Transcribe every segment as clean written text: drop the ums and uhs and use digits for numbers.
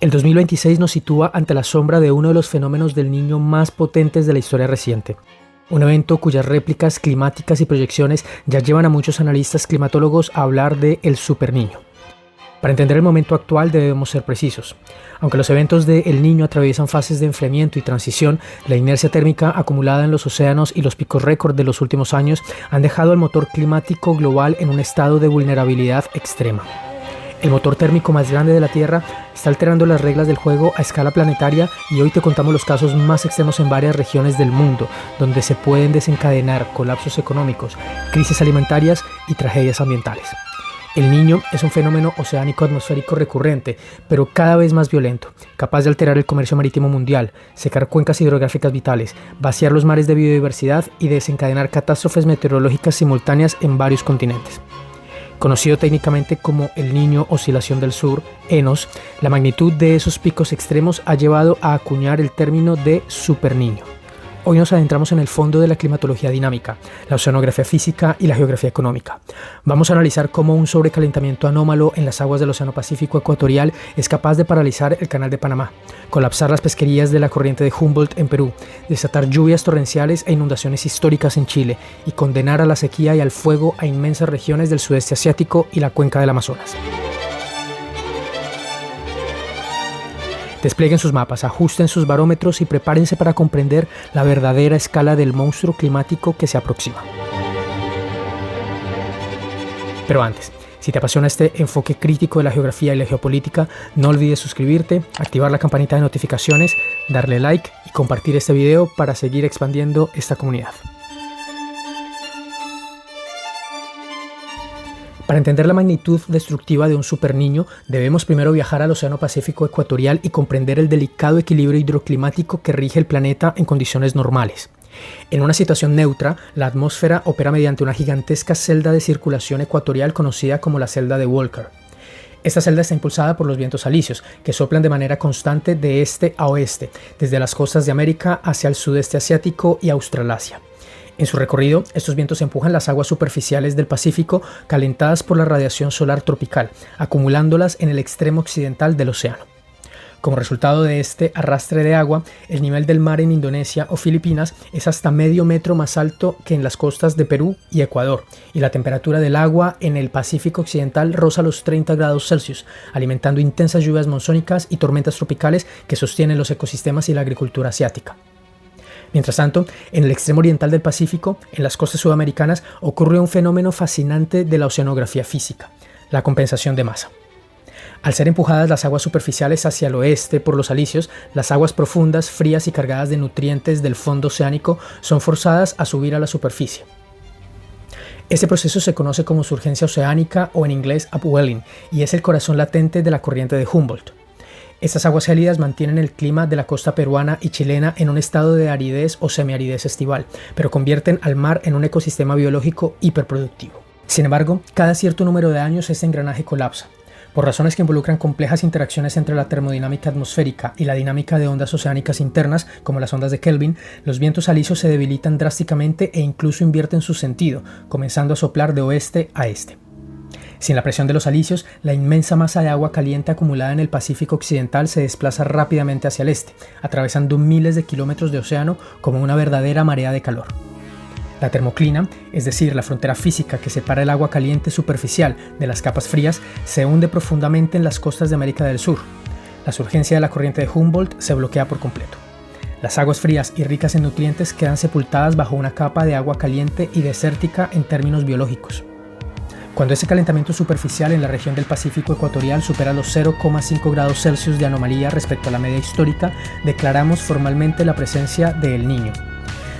El 2026 nos sitúa ante la sombra de uno de los fenómenos del Niño más potentes de la historia reciente. Un evento cuyas réplicas climáticas y proyecciones ya llevan a muchos analistas climatólogos a hablar de el Superniño. Para entender el momento actual debemos ser precisos. Aunque los eventos de El Niño atraviesan fases de enfriamiento y transición, la inercia térmica acumulada en los océanos y los picos récord de los últimos años han dejado al motor climático global en un estado de vulnerabilidad extrema. El motor térmico más grande de la Tierra está alterando las reglas del juego a escala planetaria y hoy te contamos los casos más extremos en varias regiones del mundo, donde se pueden desencadenar colapsos económicos, crisis alimentarias y tragedias ambientales. El Niño es un fenómeno oceánico atmosférico recurrente, pero cada vez más violento, capaz de alterar el comercio marítimo mundial, secar cuencas hidrográficas vitales, vaciar los mares de biodiversidad y desencadenar catástrofes meteorológicas simultáneas en varios continentes. Conocido técnicamente como el Niño Oscilación del Sur, ENOS, la magnitud de esos picos extremos ha llevado a acuñar el término de Superniño. Hoy nos adentramos en el fondo de la climatología dinámica, la oceanografía física y la geografía económica. Vamos a analizar cómo un sobrecalentamiento anómalo en las aguas del Océano Pacífico ecuatorial es capaz de paralizar el Canal de Panamá, colapsar las pesquerías de la corriente de Humboldt en Perú, desatar lluvias torrenciales e inundaciones históricas en Chile y condenar a la sequía y al fuego a inmensas regiones del sudeste asiático y la cuenca del Amazonas. Desplieguen sus mapas, ajusten sus barómetros y prepárense para comprender la verdadera escala del monstruo climático que se aproxima. Pero antes, si te apasiona este enfoque crítico de la geografía y la geopolítica, no olvides suscribirte, activar la campanita de notificaciones, darle like y compartir este video para seguir expandiendo esta comunidad. Para entender la magnitud destructiva de un superniño, debemos primero viajar al Océano Pacífico ecuatorial y comprender el delicado equilibrio hidroclimático que rige el planeta en condiciones normales. En una situación neutra, la atmósfera opera mediante una gigantesca celda de circulación ecuatorial conocida como la celda de Walker. Esta celda está impulsada por los vientos alisios, que soplan de manera constante de este a oeste, desde las costas de América hacia el sudeste asiático y Australasia. En su recorrido, estos vientos empujan las aguas superficiales del Pacífico calentadas por la radiación solar tropical, acumulándolas en el extremo occidental del océano. Como resultado de este arrastre de agua, el nivel del mar en Indonesia o Filipinas es hasta medio metro más alto que en las costas de Perú y Ecuador, y la temperatura del agua en el Pacífico occidental roza los 30 grados Celsius, alimentando intensas lluvias monzónicas y tormentas tropicales que sostienen los ecosistemas y la agricultura asiática. Mientras tanto, en el extremo oriental del Pacífico, en las costas sudamericanas, ocurre un fenómeno fascinante de la oceanografía física, la compensación de masa. Al ser empujadas las aguas superficiales hacia el oeste por los alisios, las aguas profundas, frías y cargadas de nutrientes del fondo oceánico son forzadas a subir a la superficie. Este proceso se conoce como surgencia oceánica o en inglés upwelling y es el corazón latente de la corriente de Humboldt. Estas aguas gélidas mantienen el clima de la costa peruana y chilena en un estado de aridez o semiaridez estival, pero convierten al mar en un ecosistema biológico hiperproductivo. Sin embargo, cada cierto número de años este engranaje colapsa. Por razones que involucran complejas interacciones entre la termodinámica atmosférica y la dinámica de ondas oceánicas internas, como las ondas de Kelvin, los vientos alisios se debilitan drásticamente e incluso invierten su sentido, comenzando a soplar de oeste a este. Sin la presión de los alisios, la inmensa masa de agua caliente acumulada en el Pacífico occidental se desplaza rápidamente hacia el este, atravesando miles de kilómetros de océano como una verdadera marea de calor. La termoclina, es decir, la frontera física que separa el agua caliente superficial de las capas frías, se hunde profundamente en las costas de América del Sur. La surgencia de la corriente de Humboldt se bloquea por completo. Las aguas frías y ricas en nutrientes quedan sepultadas bajo una capa de agua caliente y desértica en términos biológicos. Cuando ese calentamiento superficial en la región del Pacífico ecuatorial supera los 0,5 grados Celsius de anomalía respecto a la media histórica, declaramos formalmente la presencia de El Niño.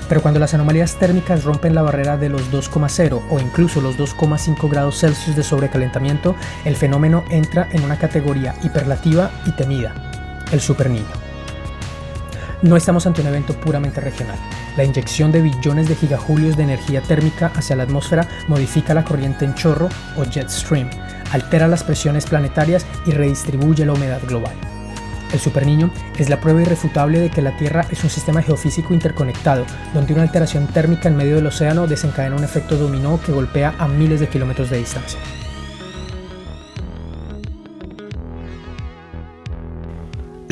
Pero cuando las anomalías térmicas rompen la barrera de los 2,0 o incluso los 2,5 grados Celsius de sobrecalentamiento, el fenómeno entra en una categoría hiperlativa y temida, el Superniño. No estamos ante un evento puramente regional. La inyección de billones de gigajulios de energía térmica hacia la atmósfera modifica la corriente en chorro o jet stream, altera las presiones planetarias y redistribuye la humedad global. El Superniño es la prueba irrefutable de que la Tierra es un sistema geofísico interconectado, donde una alteración térmica en medio del océano desencadena un efecto dominó que golpea a miles de kilómetros de distancia.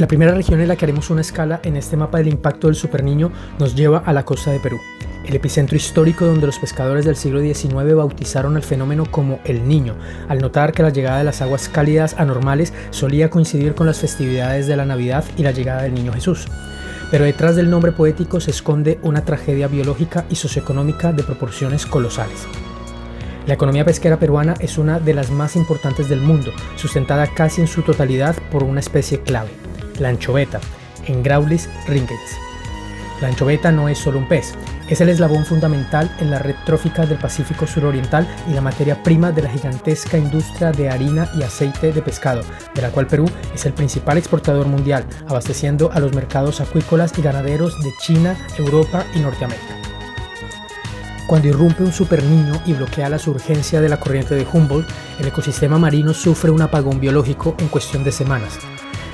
La primera región en la que haremos una escala en este mapa del impacto del superniño nos lleva a la costa de Perú, el epicentro histórico donde los pescadores del siglo XIX bautizaron el fenómeno como el Niño, al notar que la llegada de las aguas cálidas anormales solía coincidir con las festividades de la Navidad y la llegada del Niño Jesús. Pero detrás del nombre poético se esconde una tragedia biológica y socioeconómica de proporciones colosales. La economía pesquera peruana es una de las más importantes del mundo, sustentada casi en su totalidad por una especie clave, la anchoveta, Engraulis ringens. La anchoveta no es solo un pez, es el eslabón fundamental en la red trófica del Pacífico suroriental y la materia prima de la gigantesca industria de harina y aceite de pescado, de la cual Perú es el principal exportador mundial, abasteciendo a los mercados acuícolas y ganaderos de China, Europa y Norteamérica. Cuando irrumpe un superniño y bloquea la surgencia de la corriente de Humboldt, el ecosistema marino sufre un apagón biológico en cuestión de semanas.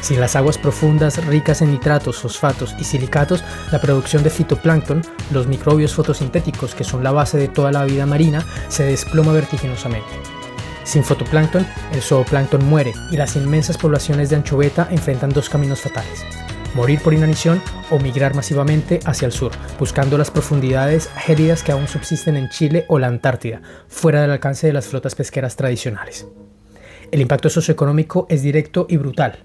Sin las aguas profundas ricas en nitratos, fosfatos y silicatos, la producción de fitoplancton, los microbios fotosintéticos que son la base de toda la vida marina, se desploma vertiginosamente. Sin fotoplancton, el zooplancton muere y las inmensas poblaciones de anchoveta enfrentan dos caminos fatales: morir por inanición o migrar masivamente hacia el sur, buscando las profundidades gélidas que aún subsisten en Chile o la Antártida, fuera del alcance de las flotas pesqueras tradicionales. El impacto socioeconómico es directo y brutal.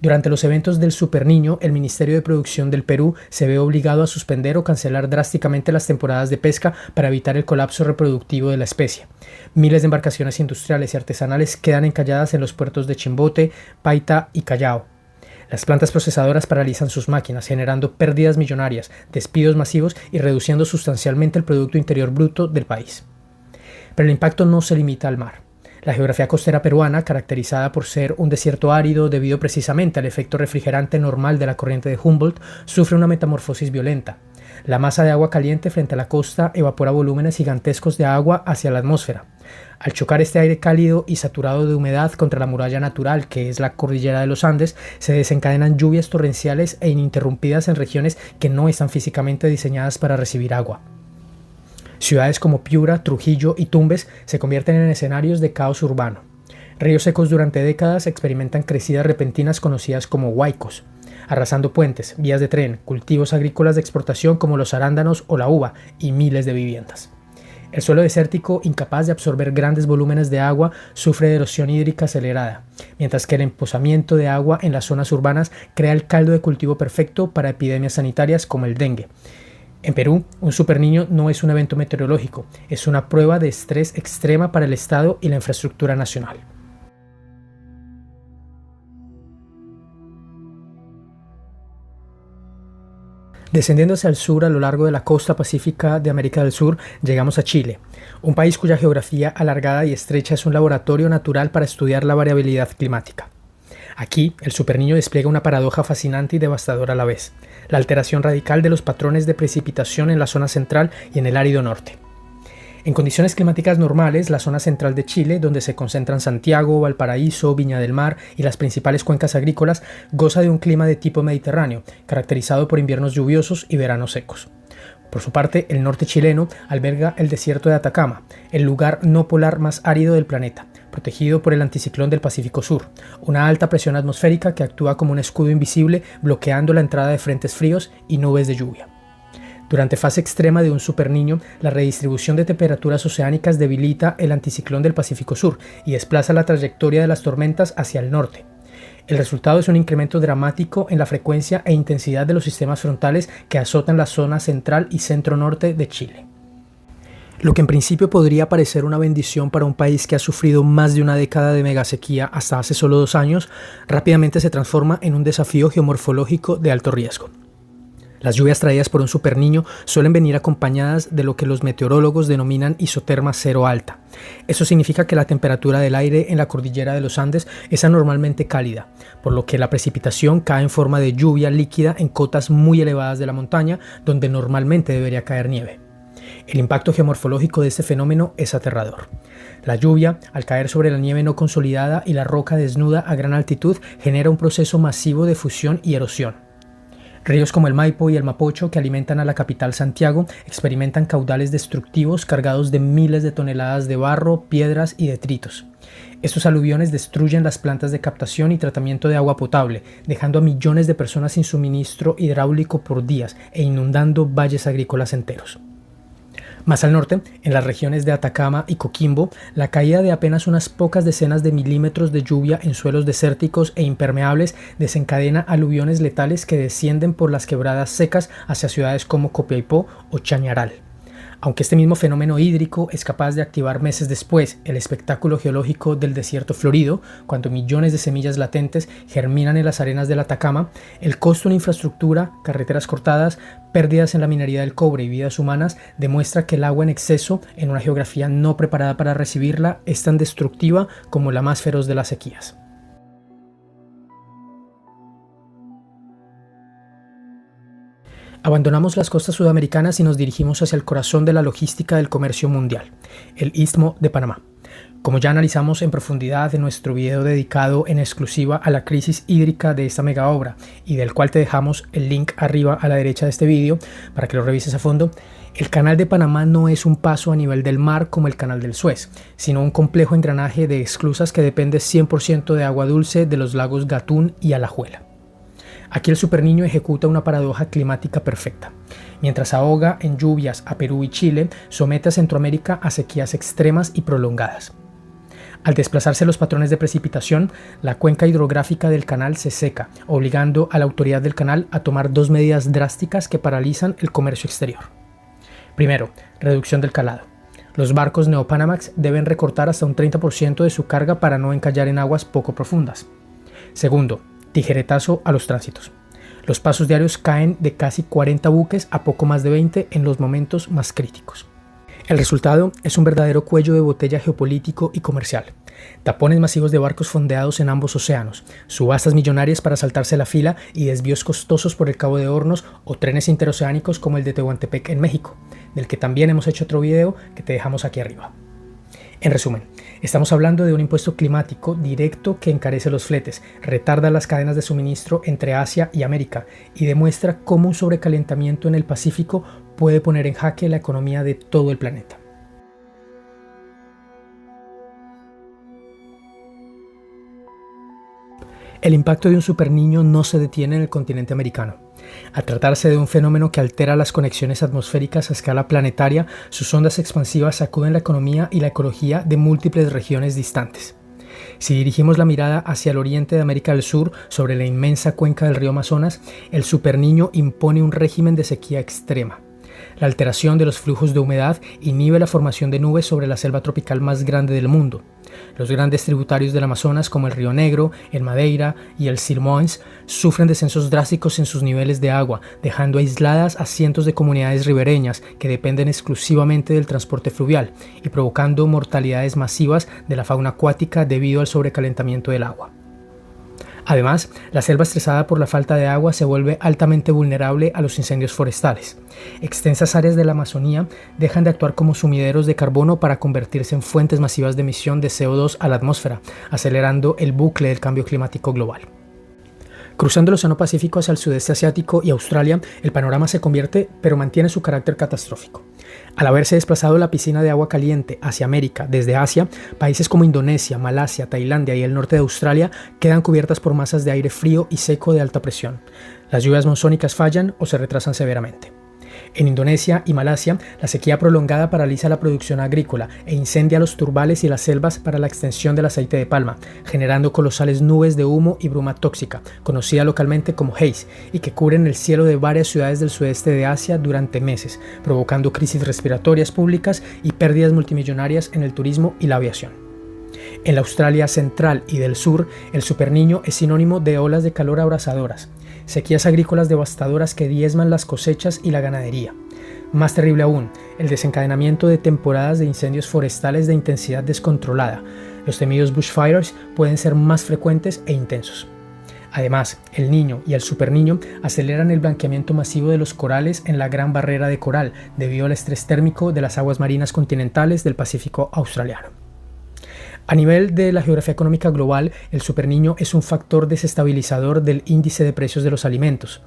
Durante los eventos del Superniño, el Ministerio de Producción del Perú se ve obligado a suspender o cancelar drásticamente las temporadas de pesca para evitar el colapso reproductivo de la especie. Miles de embarcaciones industriales y artesanales quedan encalladas en los puertos de Chimbote, Paita y Callao. Las plantas procesadoras paralizan sus máquinas, generando pérdidas millonarias, despidos masivos y reduciendo sustancialmente el Producto Interior Bruto del país. Pero el impacto no se limita al mar. La geografía costera peruana, caracterizada por ser un desierto árido debido precisamente al efecto refrigerante normal de la corriente de Humboldt, sufre una metamorfosis violenta. La masa de agua caliente frente a la costa evapora volúmenes gigantescos de agua hacia la atmósfera. Al chocar este aire cálido y saturado de humedad contra la muralla natural que es la cordillera de los Andes, se desencadenan lluvias torrenciales e ininterrumpidas en regiones que no están físicamente diseñadas para recibir agua. Ciudades como Piura, Trujillo y Tumbes se convierten en escenarios de caos urbano. Ríos secos durante décadas experimentan crecidas repentinas conocidas como huaicos, arrasando puentes, vías de tren, cultivos agrícolas de exportación como los arándanos o la uva y miles de viviendas. El suelo desértico, incapaz de absorber grandes volúmenes de agua, sufre de erosión hídrica acelerada, mientras que el emposamiento de agua en las zonas urbanas crea el caldo de cultivo perfecto para epidemias sanitarias como el dengue. En Perú, un superniño no es un evento meteorológico, es una prueba de estrés extrema para el Estado y la infraestructura nacional. Descendiendo hacia el sur a lo largo de la costa pacífica de América del Sur, llegamos a Chile, un país cuya geografía alargada y estrecha es un laboratorio natural para estudiar la variabilidad climática. Aquí, el superniño despliega una paradoja fascinante y devastadora a la vez: la alteración radical de los patrones de precipitación en la zona central y en el árido norte. En condiciones climáticas normales, la zona central de Chile, donde se concentran Santiago, Valparaíso, Viña del Mar y las principales cuencas agrícolas, goza de un clima de tipo mediterráneo, caracterizado por inviernos lluviosos y veranos secos. Por su parte, el norte chileno alberga el desierto de Atacama, el lugar no polar más árido del planeta, protegido por el anticiclón del Pacífico Sur, una alta presión atmosférica que actúa como un escudo invisible bloqueando la entrada de frentes fríos y nubes de lluvia. Durante fase extrema de un superniño, la redistribución de temperaturas oceánicas debilita el anticiclón del Pacífico Sur y desplaza la trayectoria de las tormentas hacia el norte. El resultado es un incremento dramático en la frecuencia e intensidad de los sistemas frontales que azotan la zona central y centro-norte de Chile. Lo que en principio podría parecer una bendición para un país que ha sufrido más de una década de megasequía hasta hace solo 2 años, rápidamente se transforma en un desafío geomorfológico de alto riesgo. Las lluvias traídas por un superniño suelen venir acompañadas de lo que los meteorólogos denominan isoterma cero alta. Eso significa que la temperatura del aire en la cordillera de los Andes es anormalmente cálida, por lo que la precipitación cae en forma de lluvia líquida en cotas muy elevadas de la montaña, donde normalmente debería caer nieve. El impacto geomorfológico de este fenómeno es aterrador. La lluvia, al caer sobre la nieve no consolidada y la roca desnuda a gran altitud, genera un proceso masivo de fusión y erosión. Ríos como el Maipo y el Mapocho, que alimentan a la capital Santiago, experimentan caudales destructivos cargados de miles de toneladas de barro, piedras y detritos. Estos aluviones destruyen las plantas de captación y tratamiento de agua potable, dejando a millones de personas sin suministro hidráulico por días e inundando valles agrícolas enteros. Más al norte, en las regiones de Atacama y Coquimbo, la caída de apenas unas pocas decenas de milímetros de lluvia en suelos desérticos e impermeables desencadena aluviones letales que descienden por las quebradas secas hacia ciudades como Copiapó o Chañaral. Aunque este mismo fenómeno hídrico es capaz de activar meses después el espectáculo geológico del desierto florido, cuando millones de semillas latentes germinan en las arenas del Atacama, el costo en infraestructura, carreteras cortadas, pérdidas en la minería del cobre y vidas humanas demuestra que el agua en exceso, en una geografía no preparada para recibirla, es tan destructiva como la más feroz de las sequías. Abandonamos las costas sudamericanas y nos dirigimos hacia el corazón de la logística del comercio mundial, el Istmo de Panamá. Como ya analizamos en profundidad en nuestro video dedicado en exclusiva a la crisis hídrica de esta mega obra y del cual te dejamos el link arriba a la derecha de este video para que lo revises a fondo, el canal de Panamá no es un paso a nivel del mar como el canal del Suez, sino un complejo engranaje de esclusas que depende 100% de agua dulce de los lagos Gatún y Alajuela. Aquí el superniño ejecuta una paradoja climática perfecta. Mientras ahoga en lluvias a Perú y Chile, somete a Centroamérica a sequías extremas y prolongadas. Al desplazarse los patrones de precipitación, la cuenca hidrográfica del canal se seca, obligando a la autoridad del canal a tomar dos medidas drásticas que paralizan el comercio exterior. Primero, reducción del calado. Los barcos Neopanamax deben recortar hasta un 30% de su carga para no encallar en aguas poco profundas. Segundo, tijeretazo a los tránsitos. Los pasos diarios caen de casi 40 buques a poco más de 20 en los momentos más críticos. El resultado es un verdadero cuello de botella geopolítico y comercial. Tapones masivos de barcos fondeados en ambos océanos, subastas millonarias para saltarse la fila y desvíos costosos por el Cabo de Hornos o trenes interoceánicos como el de Tehuantepec en México, del que también hemos hecho otro video que te dejamos aquí arriba. En resumen, estamos hablando de un impuesto climático directo que encarece los fletes, retarda las cadenas de suministro entre Asia y América y demuestra cómo un sobrecalentamiento en el Pacífico puede poner en jaque la economía de todo el planeta. El impacto de un superniño no se detiene en el continente americano. Al tratarse de un fenómeno que altera las conexiones atmosféricas a escala planetaria, sus ondas expansivas sacuden la economía y la ecología de múltiples regiones distantes. Si dirigimos la mirada hacia el oriente de América del Sur, sobre la inmensa cuenca del río Amazonas, el superniño impone un régimen de sequía extrema. La alteración de los flujos de humedad inhibe la formación de nubes sobre la selva tropical más grande del mundo. Los grandes tributarios del Amazonas como el Río Negro, el Madeira y el Silmoens sufren descensos drásticos en sus niveles de agua, dejando aisladas a cientos de comunidades ribereñas que dependen exclusivamente del transporte fluvial y provocando mortalidades masivas de la fauna acuática debido al sobrecalentamiento del agua. Además, la selva estresada por la falta de agua se vuelve altamente vulnerable a los incendios forestales. Extensas áreas de la Amazonía dejan de actuar como sumideros de carbono para convertirse en fuentes masivas de emisión de CO2 a la atmósfera, acelerando el bucle del cambio climático global. Cruzando el Océano Pacífico hacia el sudeste asiático y Australia, el panorama se convierte, pero mantiene su carácter catastrófico. Al haberse desplazado la piscina de agua caliente hacia América desde Asia, países como Indonesia, Malasia, Tailandia y el norte de Australia quedan cubiertas por masas de aire frío y seco de alta presión. Las lluvias monzónicas fallan o se retrasan severamente. En Indonesia y Malasia, la sequía prolongada paraliza la producción agrícola e incendia los turbales y las selvas para la extensión del aceite de palma, generando colosales nubes de humo y bruma tóxica, conocida localmente como haze, y que cubren el cielo de varias ciudades del sudeste de Asia durante meses, provocando crisis respiratorias públicas y pérdidas multimillonarias en el turismo y la aviación. En la Australia central y del sur, el superniño es sinónimo de olas de calor abrasadoras, sequías agrícolas devastadoras que diezman las cosechas y la ganadería. Más terrible aún, el desencadenamiento de temporadas de incendios forestales de intensidad descontrolada. Los temidos bushfires pueden ser más frecuentes e intensos. Además, el niño y el superniño aceleran el blanqueamiento masivo de los corales en la Gran Barrera de Coral debido al estrés térmico de las aguas marinas continentales del Pacífico australiano. A nivel de la geografía económica global, el superniño es un factor desestabilizador del índice de precios de los alimentos.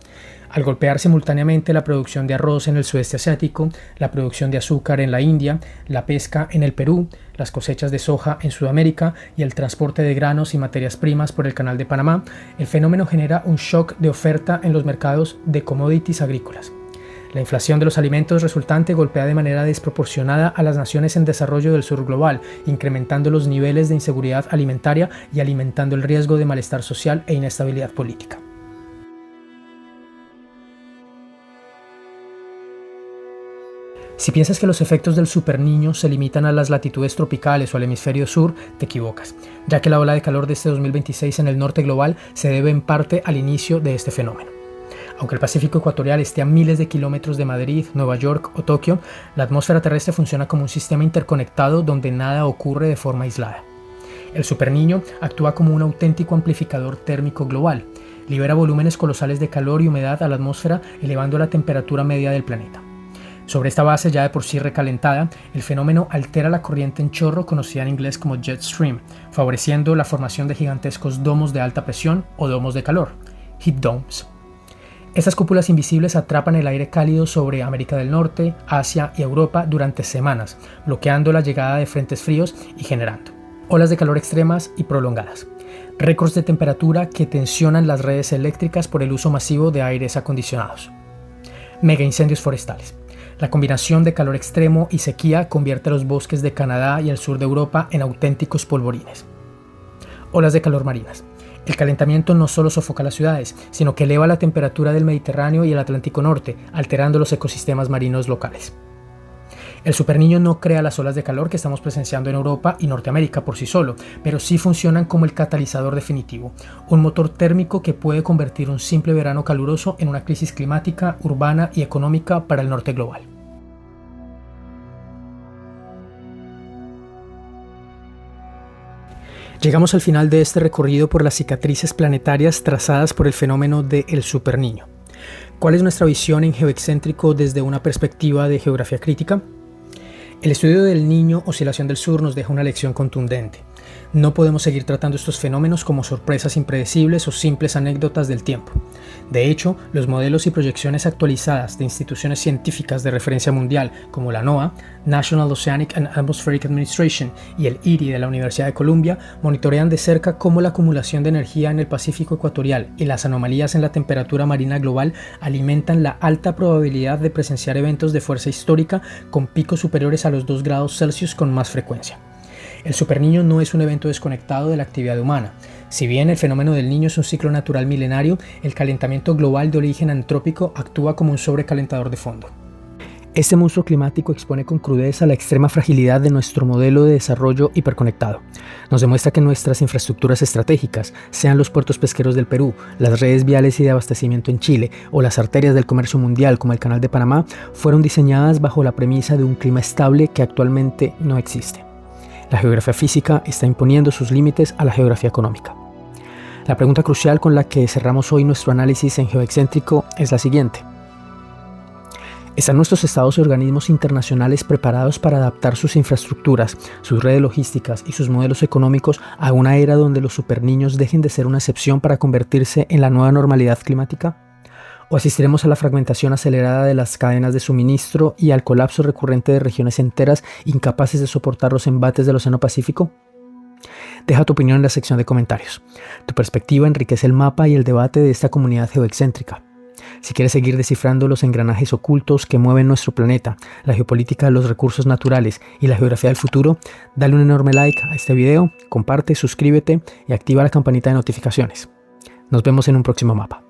Al golpear simultáneamente la producción de arroz en el sudeste asiático, la producción de azúcar en la India, la pesca en el Perú, las cosechas de soja en Sudamérica y el transporte de granos y materias primas por el Canal de Panamá, el fenómeno genera un shock de oferta en los mercados de commodities agrícolas. La inflación de los alimentos resultante golpea de manera desproporcionada a las naciones en desarrollo del sur global, incrementando los niveles de inseguridad alimentaria y alimentando el riesgo de malestar social e inestabilidad política. Si piensas que los efectos del superniño se limitan a las latitudes tropicales o al hemisferio sur, te equivocas, ya que la ola de calor de este 2026 en el norte global se debe en parte al inicio de este fenómeno. Aunque el Pacífico ecuatorial esté a miles de kilómetros de Madrid, Nueva York o Tokio, la atmósfera terrestre funciona como un sistema interconectado donde nada ocurre de forma aislada. El superniño actúa como un auténtico amplificador térmico global. Libera volúmenes colosales de calor y humedad a la atmósfera, elevando la temperatura media del planeta. Sobre esta base ya de por sí recalentada, el fenómeno altera la corriente en chorro conocida en inglés como jet stream, favoreciendo la formación de gigantescos domos de alta presión o domos de calor, heat domes. Estas cúpulas invisibles atrapan el aire cálido sobre América del Norte, Asia y Europa durante semanas, bloqueando la llegada de frentes fríos y generando olas de calor extremas y prolongadas, récords de temperatura que tensionan las redes eléctricas por el uso masivo de aires acondicionados, mega incendios forestales. La combinación de calor extremo y sequía convierte los bosques de Canadá y el sur de Europa en auténticos polvorines. Olas de calor marinas. El calentamiento no solo sofoca las ciudades, sino que eleva la temperatura del Mediterráneo y el Atlántico Norte, alterando los ecosistemas marinos locales. El superniño no crea las olas de calor que estamos presenciando en Europa y Norteamérica por sí solo, pero sí funcionan como el catalizador definitivo, un motor térmico que puede convertir un simple verano caluroso en una crisis climática, urbana y económica para el norte global. Llegamos al final de este recorrido por las cicatrices planetarias trazadas por el fenómeno del superniño. ¿Cuál es nuestra visión en Geoexcéntrico desde una perspectiva de geografía crítica? El estudio del Niño Oscilación del Sur nos deja una lección contundente. No podemos seguir tratando estos fenómenos como sorpresas impredecibles o simples anécdotas del tiempo. De hecho, los modelos y proyecciones actualizadas de instituciones científicas de referencia mundial como la NOAA, National Oceanic and Atmospheric Administration, y el IRI de la Universidad de Columbia monitorean de cerca cómo la acumulación de energía en el Pacífico ecuatorial y las anomalías en la temperatura marina global alimentan la alta probabilidad de presenciar eventos de fuerza histórica con picos superiores a los 2 grados Celsius con más frecuencia. El superniño no es un evento desconectado de la actividad humana. Si bien el fenómeno del Niño es un ciclo natural milenario, el calentamiento global de origen antrópico actúa como un sobrecalentador de fondo. Este monstruo climático expone con crudeza la extrema fragilidad de nuestro modelo de desarrollo hiperconectado. Nos demuestra que nuestras infraestructuras estratégicas, sean los puertos pesqueros del Perú, las redes viales y de abastecimiento en Chile o las arterias del comercio mundial como el Canal de Panamá, fueron diseñadas bajo la premisa de un clima estable que actualmente no existe. La geografía física está imponiendo sus límites a la geografía económica. La pregunta crucial con la que cerramos hoy nuestro análisis en Geoexcéntrico es la siguiente. ¿Están nuestros estados y organismos internacionales preparados para adaptar sus infraestructuras, sus redes logísticas y sus modelos económicos a una era donde los superniños dejen de ser una excepción para convertirse en la nueva normalidad climática? ¿O asistiremos a la fragmentación acelerada de las cadenas de suministro y al colapso recurrente de regiones enteras incapaces de soportar los embates del Océano Pacífico? Deja tu opinión en la sección de comentarios. Tu perspectiva enriquece el mapa y el debate de esta comunidad geoexcéntrica. Si quieres seguir descifrando los engranajes ocultos que mueven nuestro planeta, la geopolítica de los recursos naturales y la geografía del futuro, dale un enorme like a este video, comparte, suscríbete y activa la campanita de notificaciones. Nos vemos en un próximo mapa.